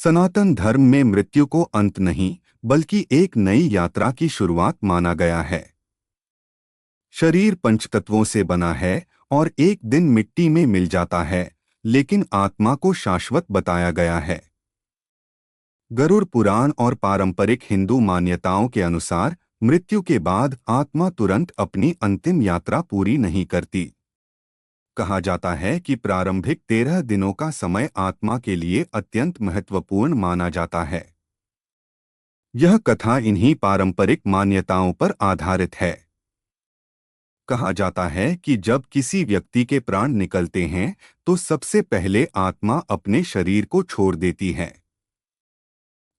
सनातन धर्म में मृत्यु को अंत नहीं, बल्कि एक नई यात्रा की शुरुआत माना गया है। शरीर पंचतत्वों से बना है और एक दिन मिट्टी में मिल जाता है, लेकिन आत्मा को शाश्वत बताया गया है। गरुड़ पुराण और पारंपरिक हिंदू मान्यताओं के अनुसार मृत्यु के बाद आत्मा तुरंत अपनी अंतिम यात्रा पूरी नहीं करती। कहा जाता है कि प्रारंभिक 13 दिनों का समय आत्मा के लिए अत्यंत महत्वपूर्ण माना जाता है। यह कथा इन्हीं पारंपरिक मान्यताओं पर आधारित है। कहा जाता है कि जब किसी व्यक्ति के प्राण निकलते हैं तो सबसे पहले आत्मा अपने शरीर को छोड़ देती है।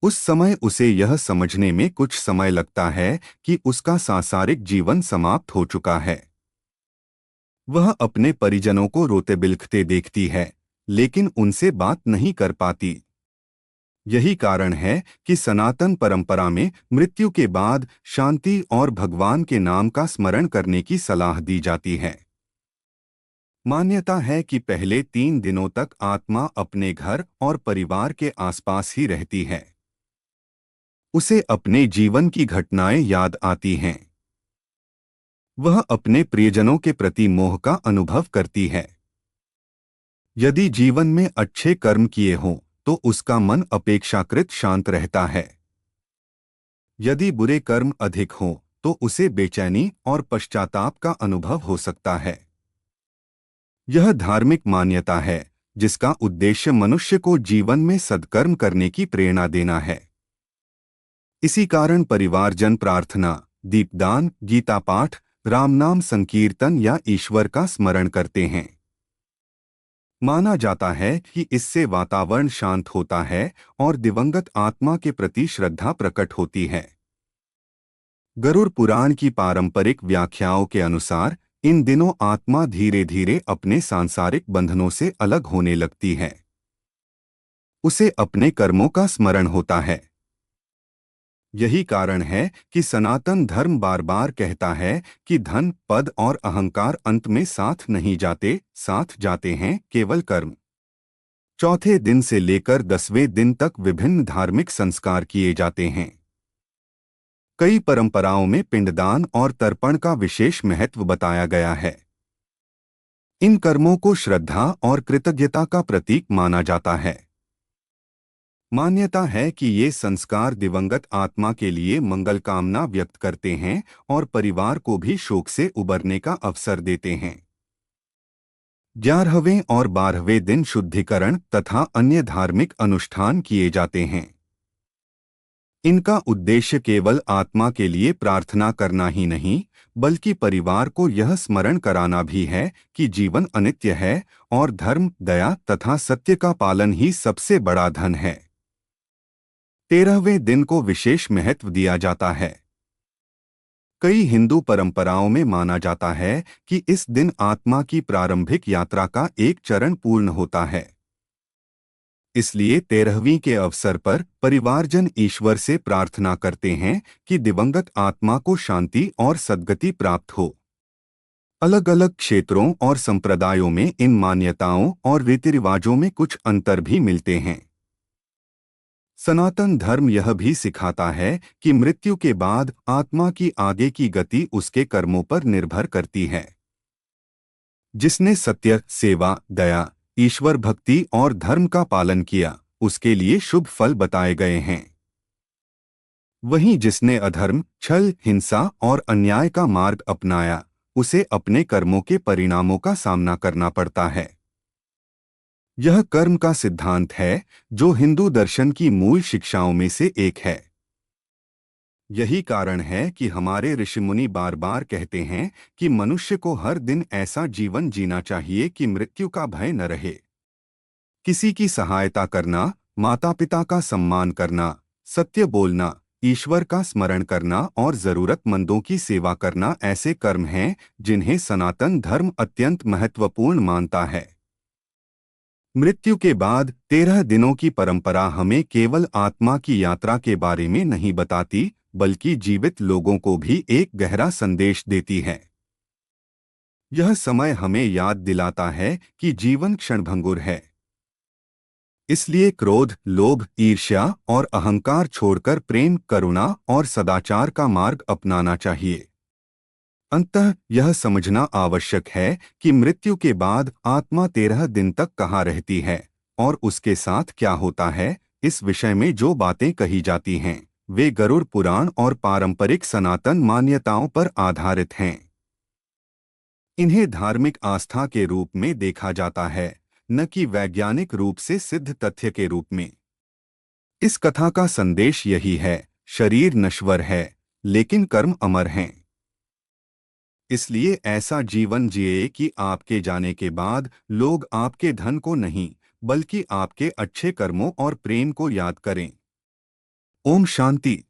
उस समय उसे यह समझने में कुछ समय लगता है कि उसका सांसारिक जीवन समाप्त हो चुका है। वह अपने परिजनों को रोते बिलखते देखती है, लेकिन उनसे बात नहीं कर पाती। यही कारण है कि सनातन परंपरा में मृत्यु के बाद शांति और भगवान के नाम का स्मरण करने की सलाह दी जाती है। मान्यता है कि पहले 3 दिनों तक आत्मा अपने घर और परिवार के आसपास ही रहती है। उसे अपने जीवन की घटनाएं याद आती हैं। वह अपने प्रियजनों के प्रति मोह का अनुभव करती है। यदि जीवन में अच्छे कर्म किए हों तो उसका मन अपेक्षाकृत शांत रहता है। यदि बुरे कर्म अधिक हों तो उसे बेचैनी और पश्चाताप का अनुभव हो सकता है। यह धार्मिक मान्यता है जिसका उद्देश्य मनुष्य को जीवन में सद्कर्म करने की प्रेरणा देना है। इसी कारण परिवारजन प्रार्थना, दीपदान, गीता पाठ, रामनाम संकीर्तन या ईश्वर का स्मरण करते हैं। माना जाता है कि इससे वातावरण शांत होता है और दिवंगत आत्मा के प्रति श्रद्धा प्रकट होती है। गरुड़ पुराण की पारंपरिक व्याख्याओं के अनुसार इन दिनों आत्मा धीरे धीरे अपने सांसारिक बंधनों से अलग होने लगती है। उसे अपने कर्मों का स्मरण होता है। यही कारण है कि सनातन धर्म बार बार कहता है कि धन, पद और अहंकार अंत में साथ नहीं जाते, साथ जाते हैं केवल कर्म। चौथे दिन से लेकर 10वें दिन तक विभिन्न धार्मिक संस्कार किए जाते हैं। कई परंपराओं में पिंडदान और तर्पण का विशेष महत्व बताया गया है। इन कर्मों को श्रद्धा और कृतज्ञता का प्रतीक माना जाता है। मान्यता है कि ये संस्कार दिवंगत आत्मा के लिए मंगल कामना व्यक्त करते हैं और परिवार को भी शोक से उबरने का अवसर देते हैं। 11वें और 12वें दिन शुद्धिकरण तथा अन्य धार्मिक अनुष्ठान किए जाते हैं। इनका उद्देश्य केवल आत्मा के लिए प्रार्थना करना ही नहीं, बल्कि परिवार को यह स्मरण कराना भी है कि जीवन अनित्य है और धर्म, दया तथा सत्य का पालन ही सबसे बड़ा धन है। 13वें दिन को विशेष महत्व दिया जाता है। कई हिंदू परंपराओं में माना जाता है कि इस दिन आत्मा की प्रारंभिक यात्रा का एक चरण पूर्ण होता है। इसलिए 13वीं के अवसर पर परिवारजन ईश्वर से प्रार्थना करते हैं कि दिवंगत आत्मा को शांति और सद्गति प्राप्त हो। अलग अलग क्षेत्रों और संप्रदायों में इन मान्यताओं और रीति रिवाजों में कुछ अंतर भी मिलते हैं। सनातन धर्म यह भी सिखाता है कि मृत्यु के बाद आत्मा की आगे की गति उसके कर्मों पर निर्भर करती है। जिसने सत्य, सेवा, दया, ईश्वर भक्ति और धर्म का पालन किया, उसके लिए शुभ फल बताए गए हैं। वहीं जिसने अधर्म, छल, हिंसा और अन्याय का मार्ग अपनाया, उसे अपने कर्मों के परिणामों का सामना करना पड़ता है। यह कर्म का सिद्धांत है जो हिंदू दर्शन की मूल शिक्षाओं में से एक है। यही कारण है कि हमारे ऋषिमुनि बार बार कहते हैं कि मनुष्य को हर दिन ऐसा जीवन जीना चाहिए कि मृत्यु का भय न रहे। किसी की सहायता करना, माता पिता का सम्मान करना, सत्य बोलना, ईश्वर का स्मरण करना और जरूरतमंदों की सेवा करना ऐसे कर्म हैं जिन्हें सनातन धर्म अत्यंत महत्वपूर्ण मानता है। मृत्यु के बाद 13 दिनों की परंपरा हमें केवल आत्मा की यात्रा के बारे में नहीं बताती, बल्कि जीवित लोगों को भी एक गहरा संदेश देती है। यह समय हमें याद दिलाता है कि जीवन क्षणभंगुर है। इसलिए क्रोध, लोभ, ईर्ष्या और अहंकार छोड़कर प्रेम, करुणा और सदाचार का मार्ग अपनाना चाहिए। अंततः यह समझना आवश्यक है कि मृत्यु के बाद आत्मा 13 दिन तक कहाँ रहती है और उसके साथ क्या होता है। इस विषय में जो बातें कही जाती हैं वे गरुड़ पुराण और पारंपरिक सनातन मान्यताओं पर आधारित हैं। इन्हें धार्मिक आस्था के रूप में देखा जाता है, न कि वैज्ञानिक रूप से सिद्ध तथ्य के रूप में। इस कथा का संदेश यही है, शरीर नश्वर है लेकिन कर्म अमर हैं। इसलिए ऐसा जीवन जिए कि आपके जाने के बाद लोग आपके धन को नहीं बल्कि आपके अच्छे कर्मों और प्रेम को याद करें। ओम शांति।